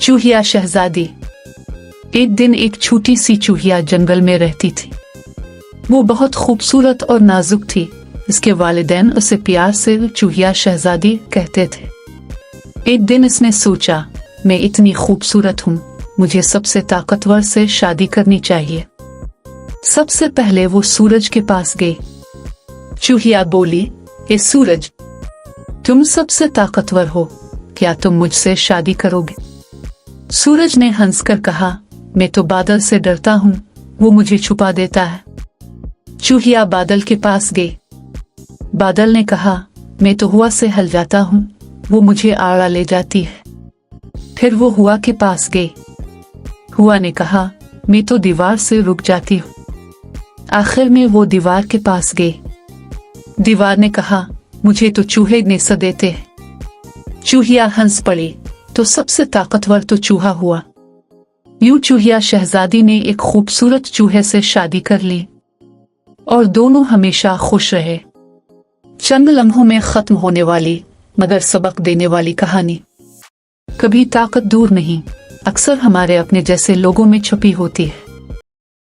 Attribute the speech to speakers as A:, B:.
A: चूहिया शहजादी। एक दिन एक छोटी सी चूहिया जंगल में रहती थी। वो बहुत खूबसूरत और नाजुक थी। इसके वालिदैन उसे प्यार से चूहिया शहजादी कहते थे। एक दिन इसने सोचा, मैं इतनी खूबसूरत हूँ, मुझे सबसे ताकतवर से शादी करनी चाहिए। सबसे पहले वो सूरज के पास गई। चूहिया बोली, ए सूरज, तुम सबसे ताकतवर हो, क्या तुम मुझसे शादी करोगे? सूरज ने हंसकर कहा, मैं तो बादल से डरता हूँ, वो मुझे छुपा देता है। चूहिया बादल के पास गई। बादल ने कहा, मैं तो हुआ से हल जाता हूँ, वो मुझे आड़ा ले जाती है। फिर वो हुआ के पास गई। हुआ ने कहा, मैं तो दीवार से रुक जाती हूँ। आखिर में वो दीवार के पास गई। दीवार ने कहा, मुझे तो चूहे ने सदेते हैं। चूहिया हंस पड़ी, तो सबसे ताकतवर तो चूहा हुआ। यूं चूहिया शहजादी ने एक खूबसूरत चूहे से शादी कर ली और दोनों हमेशा खुश रहे। चंद लम्हों में खत्म होने वाली मगर सबक देने वाली कहानी। कभी ताकत दूर नहीं, अक्सर हमारे अपने जैसे लोगों में छुपी होती है।